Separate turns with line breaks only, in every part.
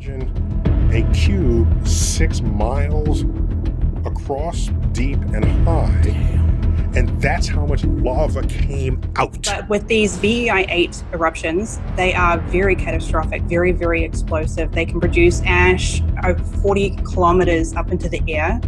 Imagine a cube 6 miles across, deep and high, and that's how much lava came out.
But with these VEI-8 eruptions, they are very catastrophic, very, very explosive. They can produce ash over 40 kilometers up into the air,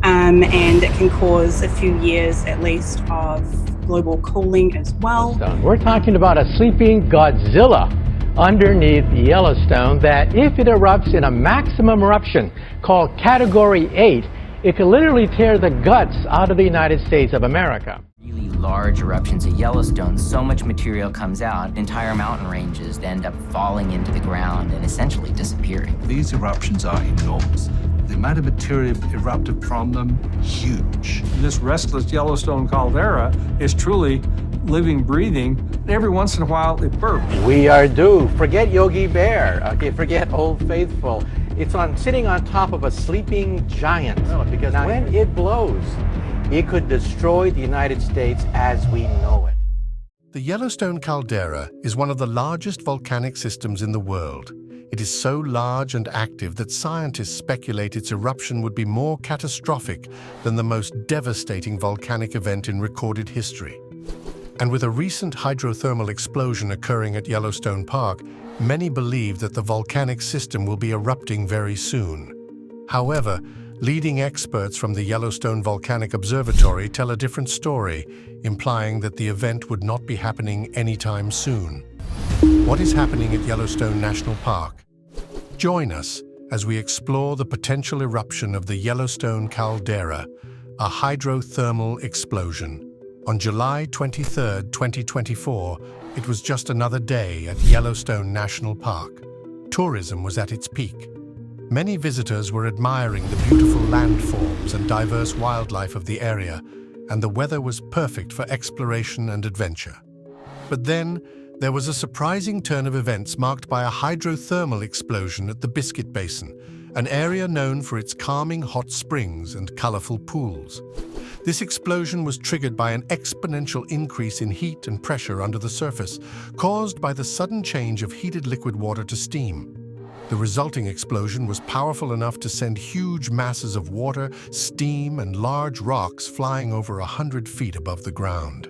and it can cause a few years at least of global cooling as well.
We're talking about a sleeping Godzilla underneath Yellowstone that, if it erupts in a maximum eruption called Category 8, it could literally tear the guts out of the United States of America.
Really large eruptions at Yellowstone, so much material comes out, entire mountain ranges end up falling into the ground and essentially disappearing.
These eruptions are enormous. The amount of material erupted from them, huge.
This restless Yellowstone caldera is truly living, breathing. Every once in a while, it burps.
We are due. Forget Yogi Bear. Okay, forget Old Faithful. It's sitting on top of a sleeping giant, because when it blows, it could destroy the United States as we know it.
The Yellowstone caldera is one of the largest volcanic systems in the world. It is so large and active that scientists speculate its eruption would be more catastrophic than the most devastating volcanic event in recorded history. And with a recent hydrothermal explosion occurring at Yellowstone Park, many believe that the volcanic system will be erupting very soon. However, leading experts from the Yellowstone Volcanic Observatory tell a different story, implying that the event would not be happening anytime soon. What is happening at Yellowstone National Park? Join us as we explore the potential eruption of the Yellowstone caldera, a hydrothermal explosion. On July 23, 2024, it was just another day at Yellowstone National Park. Tourism was at its peak. Many visitors were admiring the beautiful landforms and diverse wildlife of the area, and the weather was perfect for exploration and adventure. But then, there was a surprising turn of events marked by a hydrothermal explosion at the Biscuit Basin, an area known for its calming hot springs and colorful pools. This explosion was triggered by an exponential increase in heat and pressure under the surface, caused by the sudden change of heated liquid water to steam. The resulting explosion was powerful enough to send huge masses of water, steam, and large rocks flying over 100 feet above the ground.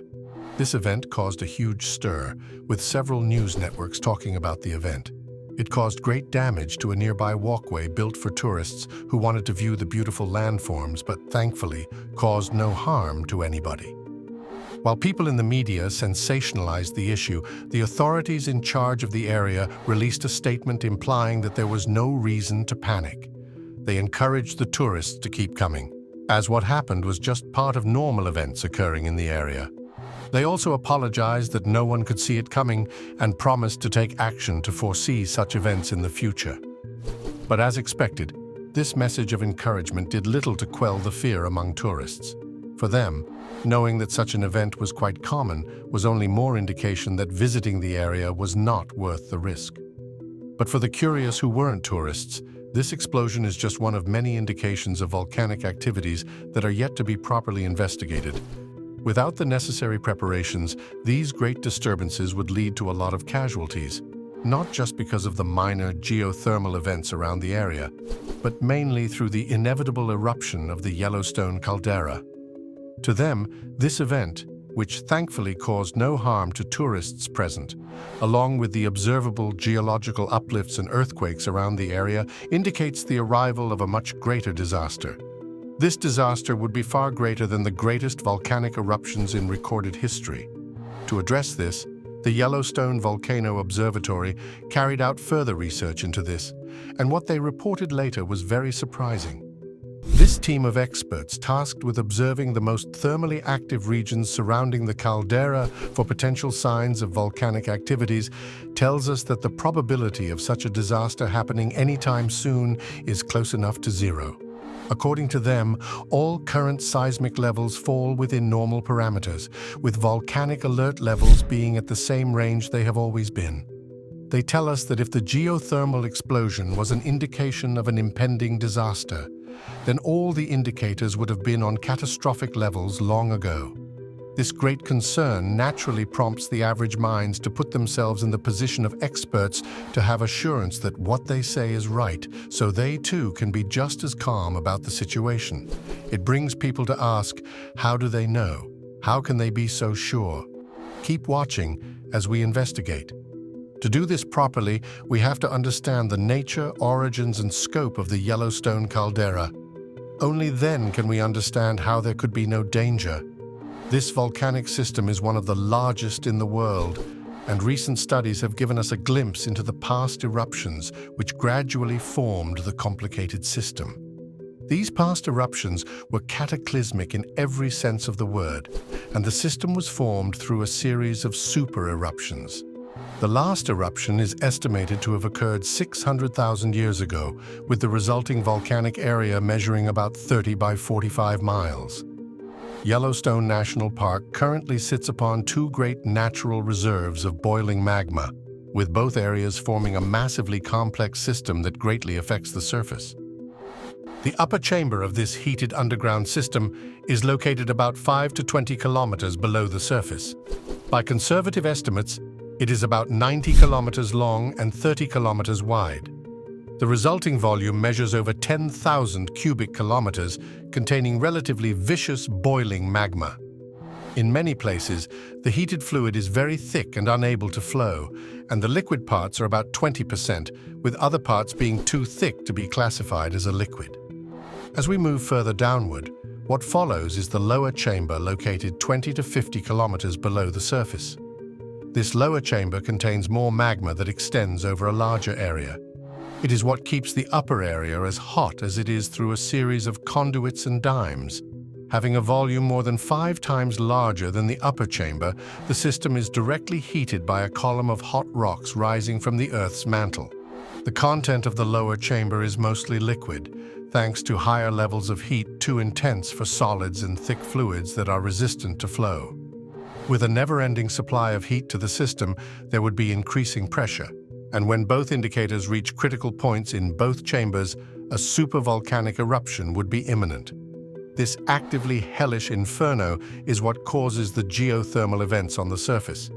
This event caused a huge stir, with several news networks talking about the event. It caused great damage to a nearby walkway built for tourists who wanted to view the beautiful landforms, but thankfully caused no harm to anybody. While people in the media sensationalized the issue, the authorities in charge of the area released a statement implying that there was no reason to panic. They encouraged the tourists to keep coming, as what happened was just part of normal events occurring in the area. They also apologized that no one could see it coming and promised to take action to foresee such events in the future. But as expected, this message of encouragement did little to quell the fear among tourists. For them, knowing that such an event was quite common was only more indication that visiting the area was not worth the risk. But for the curious who weren't tourists, this explosion is just one of many indications of volcanic activities that are yet to be properly investigated. Without the necessary preparations, these great disturbances would lead to a lot of casualties, not just because of the minor geothermal events around the area, but mainly through the inevitable eruption of the Yellowstone caldera. To them, this event, which thankfully caused no harm to tourists present, along with the observable geological uplifts and earthquakes around the area, indicates the arrival of a much greater disaster. This disaster would be far greater than the greatest volcanic eruptions in recorded history. To address this, the Yellowstone Volcano Observatory carried out further research into this, and what they reported later was very surprising. This team of experts tasked with observing the most thermally active regions surrounding the caldera for potential signs of volcanic activities tells us that the probability of such a disaster happening anytime soon is close enough to zero. According to them, all current seismic levels fall within normal parameters, with volcanic alert levels being at the same range they have always been. They tell us that if the geothermal explosion was an indication of an impending disaster, then all the indicators would have been on catastrophic levels long ago. This great concern naturally prompts the average minds to put themselves in the position of experts to have assurance that what they say is right, so they too can be just as calm about the situation. It brings people to ask, how do they know? How can they be so sure? Keep watching as we investigate. To do this properly, we have to understand the nature, origins, and scope of the Yellowstone caldera. Only then can we understand how there could be no danger. This volcanic system is one of the largest in the world, and recent studies have given us a glimpse into the past eruptions which gradually formed the complicated system. These past eruptions were cataclysmic in every sense of the word, and the system was formed through a series of super eruptions. The last eruption is estimated to have occurred 600,000 years ago, with the resulting volcanic area measuring about 30 by 45 miles. Yellowstone National Park currently sits upon two great natural reserves of boiling magma, with both areas forming a massively complex system that greatly affects the surface. The upper chamber of this heated underground system is located about 5 to 20 kilometers below the surface. By conservative estimates, it is about 90 kilometers long and 30 kilometers wide. The resulting volume measures over 10,000 cubic kilometers, containing relatively vicious boiling magma. In many places, the heated fluid is very thick and unable to flow, and the liquid parts are about 20%, with other parts being too thick to be classified as a liquid. As we move further downward, what follows is the lower chamber located 20 to 50 kilometers below the surface. This lower chamber contains more magma that extends over a larger area. It is what keeps the upper area as hot as it is through a series of conduits and dimes. Having a volume more than 5 times larger than the upper chamber, the system is directly heated by a column of hot rocks rising from the Earth's mantle. The content of the lower chamber is mostly liquid, thanks to higher levels of heat too intense for solids and thick fluids that are resistant to flow. With a never-ending supply of heat to the system, there would be increasing pressure, and when both indicators reach critical points in both chambers, a supervolcanic eruption would be imminent. This actively hellish inferno is what causes the geothermal events on the surface.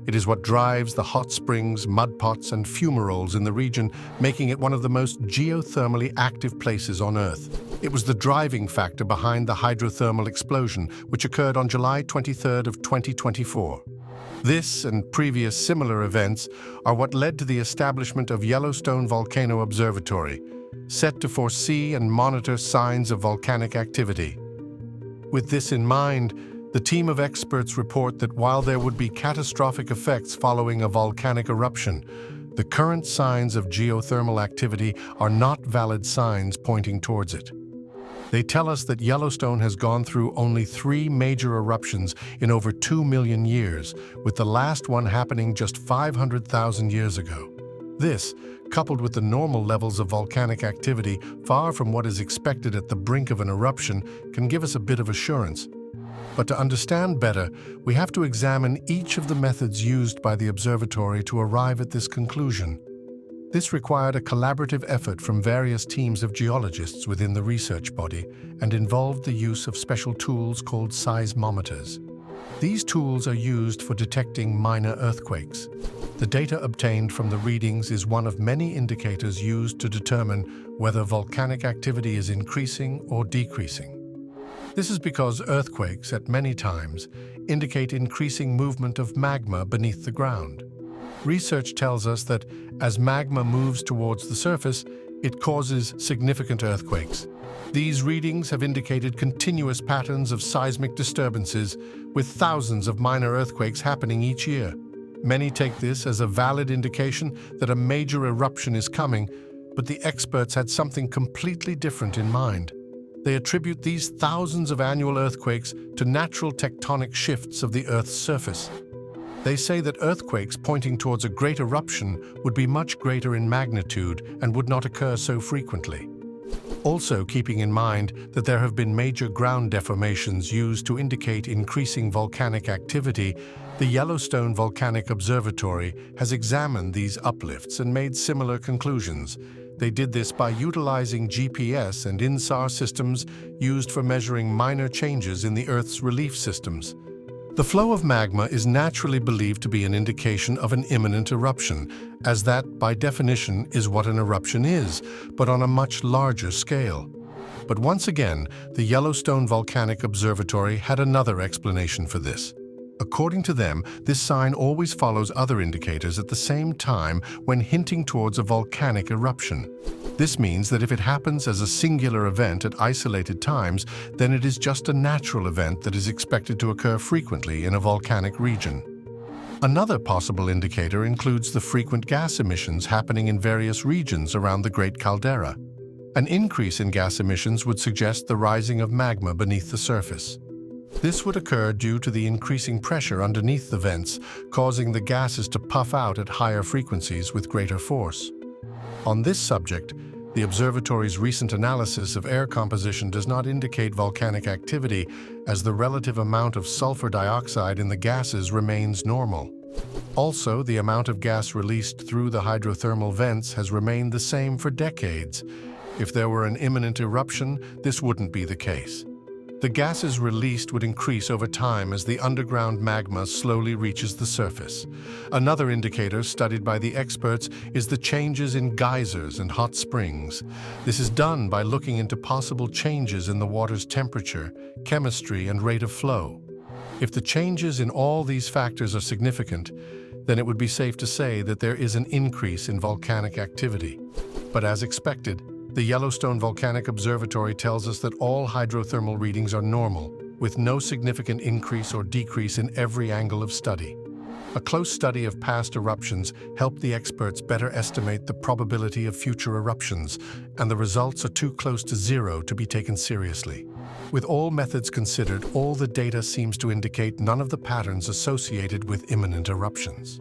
It is what drives the hot springs, mud pots, and fumaroles in the region, making it one of the most geothermally active places on Earth. It was the driving factor behind the hydrothermal explosion, which occurred on July 23rd of 2024. This and previous similar events are what led to the establishment of Yellowstone Volcano Observatory, set to foresee and monitor signs of volcanic activity. With this in mind, the team of experts report that while there would be catastrophic effects following a volcanic eruption, the current signs of geothermal activity are not valid signs pointing towards it. They tell us that Yellowstone has gone through only 3 major eruptions in over 2 million years, with the last one happening just 500,000 years ago. This, coupled with the normal levels of volcanic activity far from what is expected at the brink of an eruption, can give us a bit of assurance. But to understand better, we have to examine each of the methods used by the observatory to arrive at this conclusion. This required a collaborative effort from various teams of geologists within the research body and involved the use of special tools called seismometers. These tools are used for detecting minor earthquakes. The data obtained from the readings is one of many indicators used to determine whether volcanic activity is increasing or decreasing. This is because earthquakes, at many times, indicate increasing movement of magma beneath the ground. Research tells us that as magma moves towards the surface, it causes significant earthquakes. These readings have indicated continuous patterns of seismic disturbances, with thousands of minor earthquakes happening each year. Many take this as a valid indication that a major eruption is coming, but the experts had something completely different in mind. They attribute these thousands of annual earthquakes to natural tectonic shifts of the Earth's surface. They say that earthquakes pointing towards a great eruption would be much greater in magnitude and would not occur so frequently. Also, keeping in mind that there have been major ground deformations used to indicate increasing volcanic activity, the Yellowstone Volcanic Observatory has examined these uplifts and made similar conclusions. They did this by utilizing GPS and INSAR systems used for measuring minor changes in the Earth's relief systems. The flow of magma is naturally believed to be an indication of an imminent eruption, as that, by definition, is what an eruption is, but on a much larger scale. But once again, the Yellowstone Volcanic Observatory had another explanation for this. According to them, this sign always follows other indicators at the same time when hinting towards a volcanic eruption. This means that if it happens as a singular event at isolated times, then it is just a natural event that is expected to occur frequently in a volcanic region. Another possible indicator includes the frequent gas emissions happening in various regions around the Great Caldera. An increase in gas emissions would suggest the rising of magma beneath the surface. This would occur due to the increasing pressure underneath the vents, causing the gases to puff out at higher frequencies with greater force. On this subject, the observatory's recent analysis of air composition does not indicate volcanic activity, as the relative amount of sulfur dioxide in the gases remains normal. Also, the amount of gas released through the hydrothermal vents has remained the same for decades. If there were an imminent eruption, this wouldn't be the case. The gases released would increase over time as the underground magma slowly reaches the surface. Another indicator studied by the experts is the changes in geysers and hot springs. This is done by looking into possible changes in the water's temperature, chemistry, and rate of flow. If the changes in all these factors are significant, then it would be safe to say that there is an increase in volcanic activity. But as expected, the Yellowstone Volcanic Observatory tells us that all hydrothermal readings are normal, with no significant increase or decrease in every angle of study. A close study of past eruptions helped the experts better estimate the probability of future eruptions, and the results are too close to zero to be taken seriously. With all methods considered, all the data seems to indicate none of the patterns associated with imminent eruptions.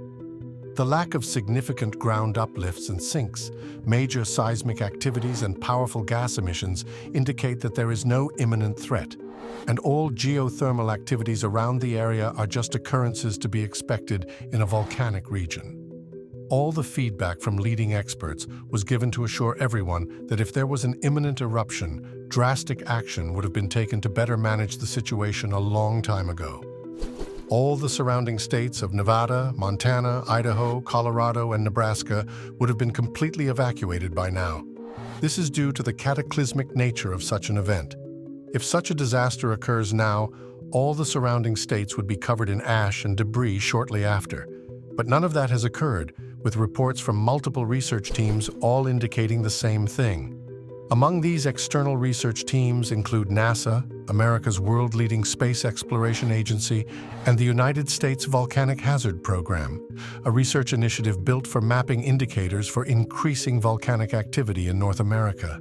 The lack of significant ground uplifts and sinks, major seismic activities, and powerful gas emissions indicate that there is no imminent threat, and all geothermal activities around the area are just occurrences to be expected in a volcanic region. All the feedback from leading experts was given to assure everyone that if there was an imminent eruption, drastic action would have been taken to better manage the situation a long time ago. All the surrounding states of Nevada, Montana, Idaho, Colorado, and Nebraska would have been completely evacuated by now. This is due to the cataclysmic nature of such an event. If such a disaster occurs now, all the surrounding states would be covered in ash and debris shortly after. But none of that has occurred, with reports from multiple research teams all indicating the same thing. Among these external research teams include NASA, America's world-leading space exploration agency, and the United States Volcanic Hazard Program, a research initiative built for mapping indicators for increasing volcanic activity in North America.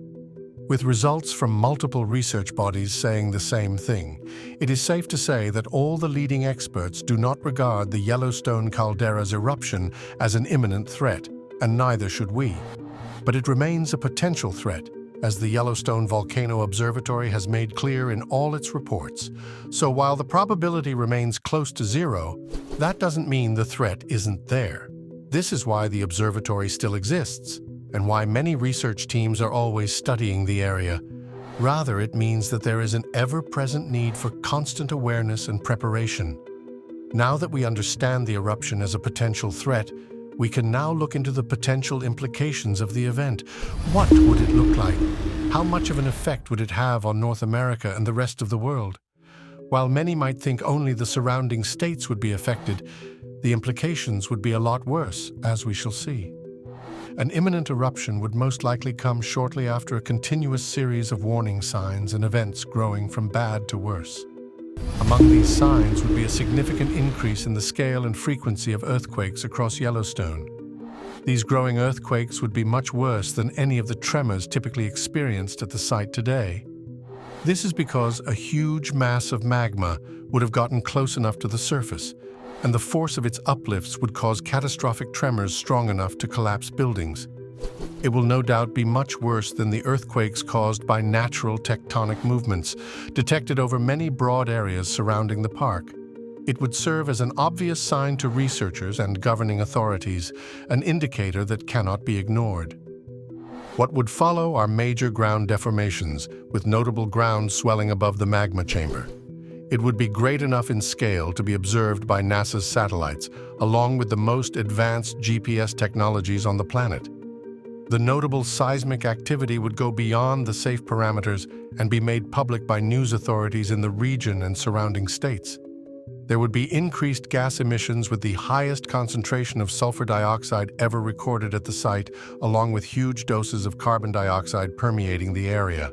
With results from multiple research bodies saying the same thing, it is safe to say that all the leading experts do not regard the Yellowstone caldera's eruption as an imminent threat, and neither should we. But it remains a potential threat, as the Yellowstone Volcano Observatory has made clear in all its reports. So while the probability remains close to zero, that doesn't mean the threat isn't there. This is why the observatory still exists, and why many research teams are always studying the area. Rather, it means that there is an ever-present need for constant awareness and preparation. Now that we understand the eruption as a potential threat, we can now look into the potential implications of the event. What would it look like? How much of an effect would it have on North America and the rest of the world? While many might think only the surrounding states would be affected, the implications would be a lot worse, as we shall see. An imminent eruption would most likely come shortly after a continuous series of warning signs and events growing from bad to worse. Among these signs would be a significant increase in the scale and frequency of earthquakes across Yellowstone. These growing earthquakes would be much worse than any of the tremors typically experienced at the site today. This is because a huge mass of magma would have gotten close enough to the surface, and the force of its uplifts would cause catastrophic tremors strong enough to collapse buildings. It will no doubt be much worse than the earthquakes caused by natural tectonic movements, detected over many broad areas surrounding the park. It would serve as an obvious sign to researchers and governing authorities, an indicator that cannot be ignored. What would follow are major ground deformations, with notable ground swelling above the magma chamber. It would be great enough in scale to be observed by NASA's satellites, along with the most advanced GPS technologies on the planet. The notable seismic activity would go beyond the safe parameters and be made public by news authorities in the region and surrounding states. There would be increased gas emissions with the highest concentration of sulfur dioxide ever recorded at the site, along with huge doses of carbon dioxide permeating the area.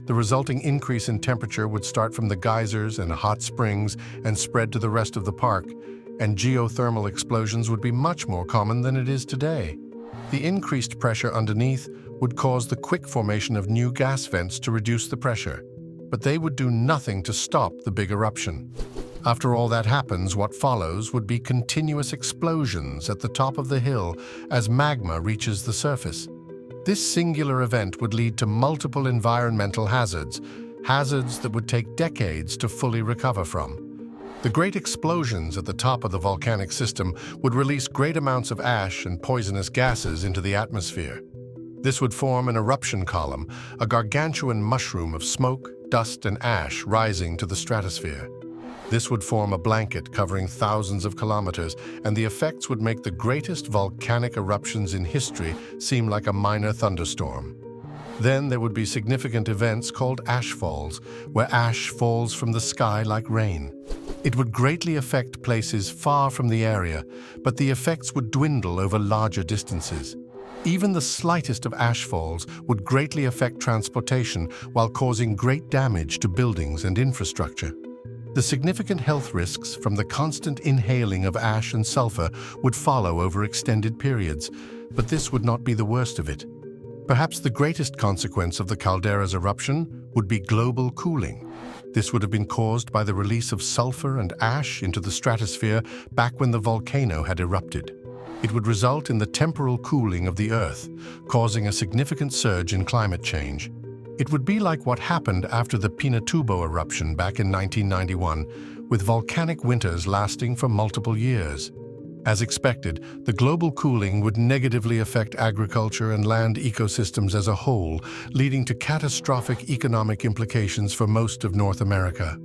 The resulting increase in temperature would start from the geysers and hot springs and spread to the rest of the park, and geothermal explosions would be much more common than it is today. The increased pressure underneath would cause the quick formation of new gas vents to reduce the pressure, but they would do nothing to stop the big eruption. After all that happens, what follows would be continuous explosions at the top of the hill as magma reaches the surface. This singular event would lead to multiple environmental hazards that would take decades to fully recover from. The great explosions at the top of the volcanic system would release great amounts of ash and poisonous gases into the atmosphere. This would form an eruption column, a gargantuan mushroom of smoke, dust, and ash rising to the stratosphere. This would form a blanket covering thousands of kilometers, and the effects would make the greatest volcanic eruptions in history seem like a minor thunderstorm. Then there would be significant events called ash falls, where ash falls from the sky like rain. It would greatly affect places far from the area, but the effects would dwindle over larger distances. Even the slightest of ash falls would greatly affect transportation while causing great damage to buildings and infrastructure. The significant health risks from the constant inhaling of ash and sulfur would follow over extended periods, but this would not be the worst of it. Perhaps the greatest consequence of the caldera's eruption would be global cooling. This would have been caused by the release of sulfur and ash into the stratosphere back when the volcano had erupted. It would result in the temporal cooling of the Earth, causing a significant surge in climate change. It would be like what happened after the Pinatubo eruption back in 1991, with volcanic winters lasting for multiple years. As expected, the global cooling would negatively affect agriculture and land ecosystems as a whole, leading to catastrophic economic implications for most of North America.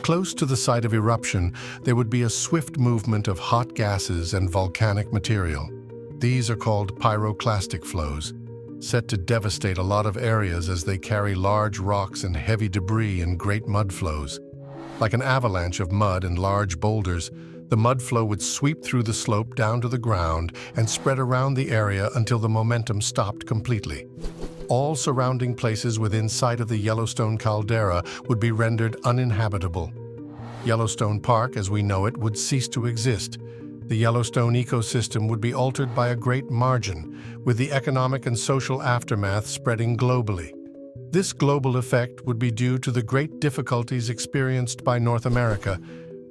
Close to the site of eruption, there would be a swift movement of hot gases and volcanic material. These are called pyroclastic flows, set to devastate a lot of areas as they carry large rocks and heavy debris in great mud flows. Like an avalanche of mud and large boulders, the mud flow would sweep through the slope down to the ground and spread around the area until the momentum stopped completely. All surrounding places within sight of the Yellowstone caldera would be rendered uninhabitable. Yellowstone Park, as we know it, would cease to exist. The Yellowstone ecosystem would be altered by a great margin, with the economic and social aftermath spreading globally. This global effect would be due to the great difficulties experienced by North America.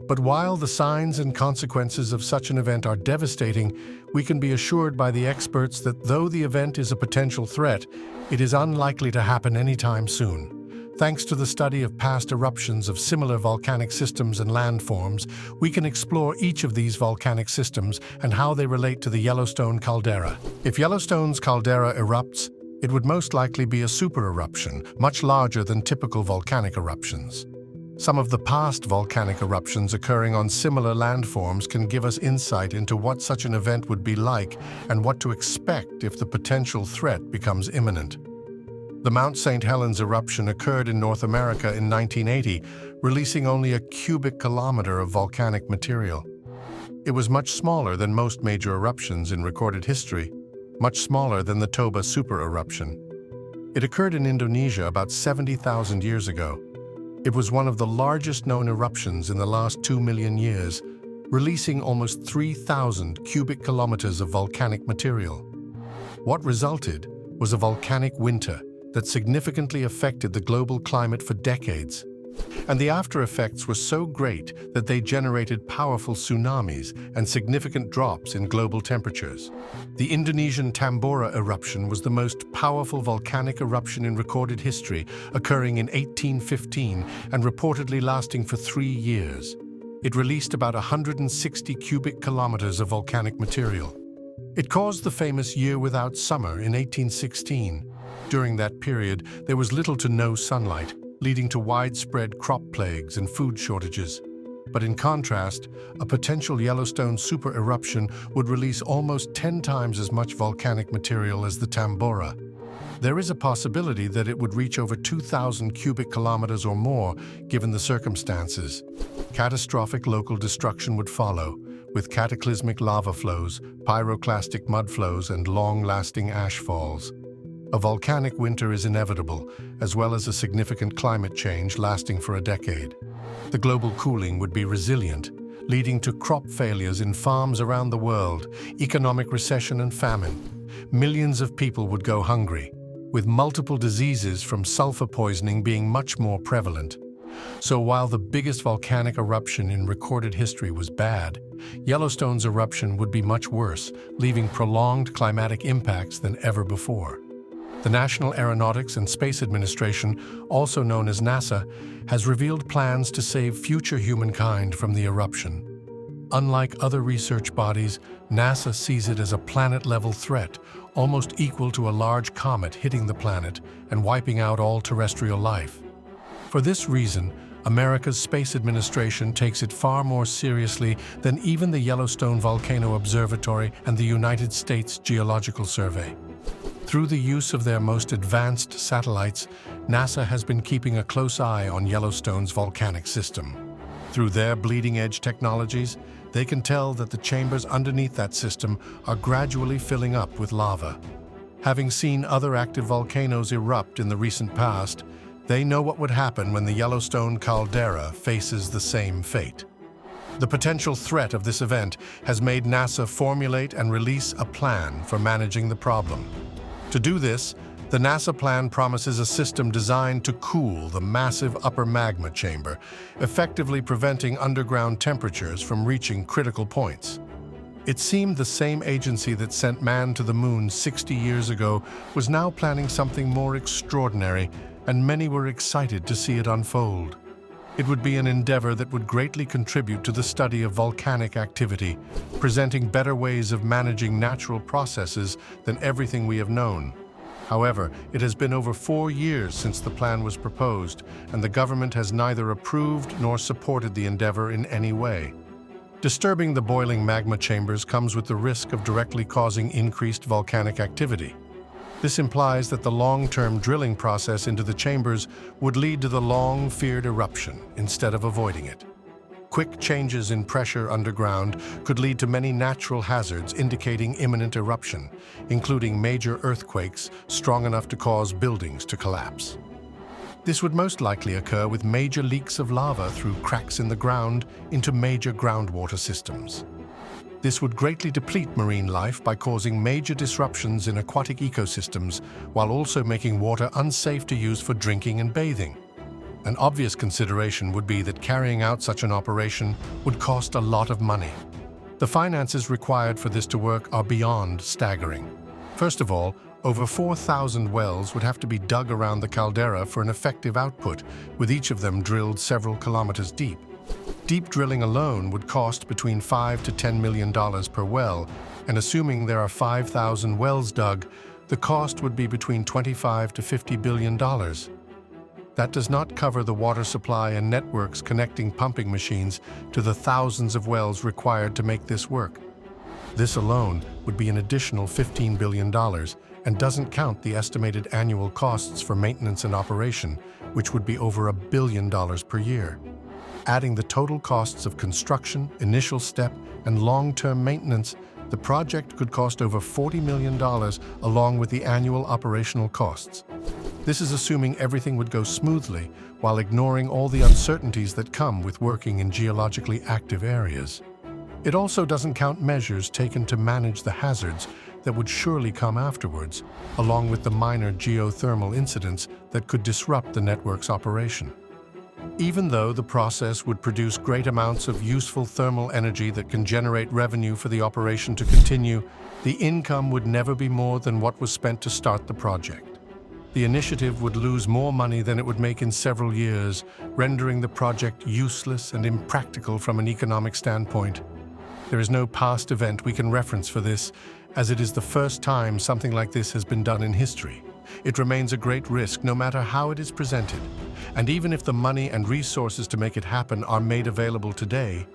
But while the signs and consequences of such an event are devastating, we can be assured by the experts that though the event is a potential threat, it is unlikely to happen anytime soon. Thanks to the study of past eruptions of similar volcanic systems and landforms, we can explore each of these volcanic systems and how they relate to the Yellowstone caldera. If Yellowstone's caldera erupts, it would most likely be a supereruption, much larger than typical volcanic eruptions. Some of the past volcanic eruptions occurring on similar landforms can give us insight into what such an event would be like and what to expect if the potential threat becomes imminent. The Mount St. Helens eruption occurred in North America in 1980, releasing only a cubic kilometer of volcanic material. It was much smaller than most major eruptions in recorded history, much smaller than the Toba supereruption. It occurred in Indonesia about 70,000 years ago. It was one of the largest known eruptions in the last 2 million years, releasing almost 3,000 cubic kilometers of volcanic material. What resulted was a volcanic winter that significantly affected the global climate for decades. And the after effects were so great that they generated powerful tsunamis and significant drops in global temperatures. The Indonesian Tambora eruption was the most powerful volcanic eruption in recorded history, occurring in 1815 and reportedly lasting for 3 years. It released about 160 cubic kilometers of volcanic material. It caused the famous Year Without Summer in 1816. During that period, there was little to no sunlight. leading to widespread crop plagues and food shortages. But in contrast, a potential Yellowstone super eruption would release almost 10 times as much volcanic material as the Tambora. There is a possibility that it would reach over 2,000 cubic kilometers or more, given the circumstances. Catastrophic local destruction would follow, with cataclysmic lava flows, pyroclastic mud flows, and long-lasting ash falls. A volcanic winter is inevitable, as well as a significant climate change lasting for a decade. The global cooling would be resilient, leading to crop failures in farms around the world, economic recession and famine. Millions of people would go hungry, with multiple diseases from sulfur poisoning being much more prevalent. So while the biggest volcanic eruption in recorded history was bad, Yellowstone's eruption would be much worse, leaving prolonged climatic impacts than ever before. The National Aeronautics and Space Administration, also known as NASA, has revealed plans to save future humankind from the eruption. Unlike other research bodies, NASA sees it as a planet-level threat, almost equal to a large comet hitting the planet and wiping out all terrestrial life. For this reason, America's Space Administration takes it far more seriously than even the Yellowstone Volcano Observatory and the United States Geological Survey. Through the use of their most advanced satellites, NASA has been keeping a close eye on Yellowstone's volcanic system. Through their bleeding-edge technologies, they can tell that the chambers underneath that system are gradually filling up with lava. Having seen other active volcanoes erupt in the recent past, they know what would happen when the Yellowstone caldera faces the same fate. The potential threat of this event has made NASA formulate and release a plan for managing the problem. To do this, the NASA plan promises a system designed to cool the massive upper magma chamber, effectively preventing underground temperatures from reaching critical points. It seemed the same agency that sent man to the moon 60 years ago was now planning something more extraordinary, and many were excited to see it unfold. It would be an endeavor that would greatly contribute to the study of volcanic activity, presenting better ways of managing natural processes than everything we have known. However, it has been over 4 years since the plan was proposed, and the government has neither approved nor supported the endeavor in any way. Disturbing the boiling magma chambers comes with the risk of directly causing increased volcanic activity. This implies that the long-term drilling process into the chambers would lead to the long-feared eruption instead of avoiding it. Quick changes in pressure underground could lead to many natural hazards indicating imminent eruption, including major earthquakes strong enough to cause buildings to collapse. This would most likely occur with major leaks of lava through cracks in the ground into major groundwater systems. This would greatly deplete marine life by causing major disruptions in aquatic ecosystems, while also making water unsafe to use for drinking and bathing. An obvious consideration would be that carrying out such an operation would cost a lot of money. The finances required for this to work are beyond staggering. First of all, over 4,000 wells would have to be dug around the caldera for an effective output, with each of them drilled several kilometers deep. Deep drilling alone would cost between $5 to $10 million per well, and assuming there are 5,000 wells dug, the cost would be between $25 to $50 billion. That does not cover the water supply and networks connecting pumping machines to the thousands of wells required to make this work. This alone would be an additional $15 billion and doesn't count the estimated annual costs for maintenance and operation, which would be over $1 billion per year. Adding the total costs of construction, initial step, and long-term maintenance, the project could cost over $40 million along with the annual operational costs. This is assuming everything would go smoothly while ignoring all the uncertainties that come with working in geologically active areas. It also doesn't count measures taken to manage the hazards that would surely come afterwards, along with the minor geothermal incidents that could disrupt the network's operation. Even though the process would produce great amounts of useful thermal energy that can generate revenue for the operation to continue, the income would never be more than what was spent to start the project. The initiative would lose more money than it would make in several years, rendering the project useless and impractical from an economic standpoint. There is no past event we can reference for this, as it is the first time something like this has been done in history. It remains a great risk no matter how it is presented. And even if the money and resources to make it happen are made available today,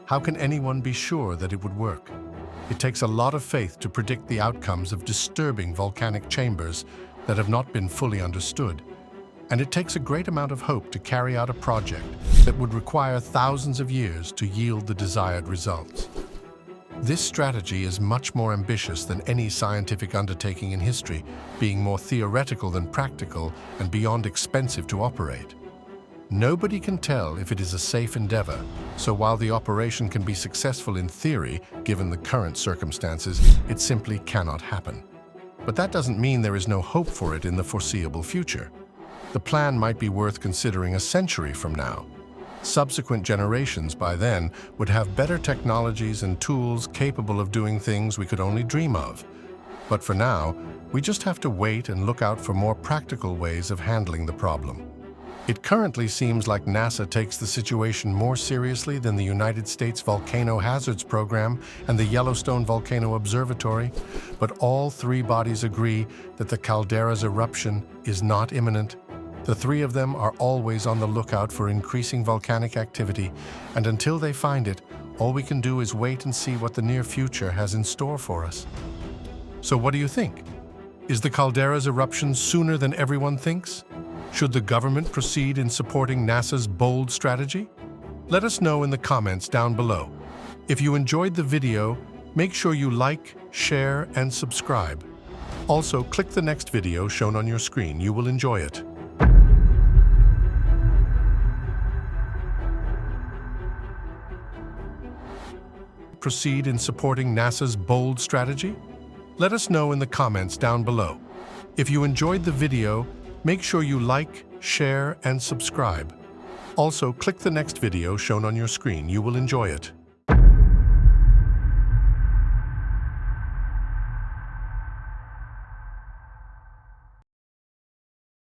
how can anyone be sure that it would work? It takes a lot of faith to predict the outcomes of disturbing volcanic chambers that have not been fully understood. And it takes a great amount of hope to carry out a project that would require thousands of years to yield the desired results. This strategy is much more ambitious than any scientific undertaking in history, being more theoretical than practical and beyond expensive to operate. Nobody can tell if it is a safe endeavor, so while the operation can be successful in theory, given the current circumstances, it simply cannot happen. But that doesn't mean there is no hope for it in the foreseeable future. The plan might be worth considering a century from now. Subsequent generations by then would have better technologies and tools capable of doing things we could only dream of. But for now, we just have to wait and look out for more practical ways of handling the problem. It currently seems like NASA takes the situation more seriously than the United States Volcano Hazards Program and the Yellowstone Volcano Observatory, but all three bodies agree that the caldera's eruption is not imminent. The three of them are always on the lookout for increasing volcanic activity, and until they find it, all we can do is wait and see what the near future has in store for us. So what do you think? Is the caldera's eruption sooner than everyone thinks? Should the government proceed in supporting NASA's bold strategy? Let us know in the comments down below. If you enjoyed the video, make sure you like, share, and subscribe. Also, click the next video shown on your screen. You will enjoy it. Proceed in supporting NASA's bold strategy? Let us know in the comments down below. If you enjoyed the video, make sure you like, share, and subscribe. Also, click the next video shown on your screen. You will enjoy it.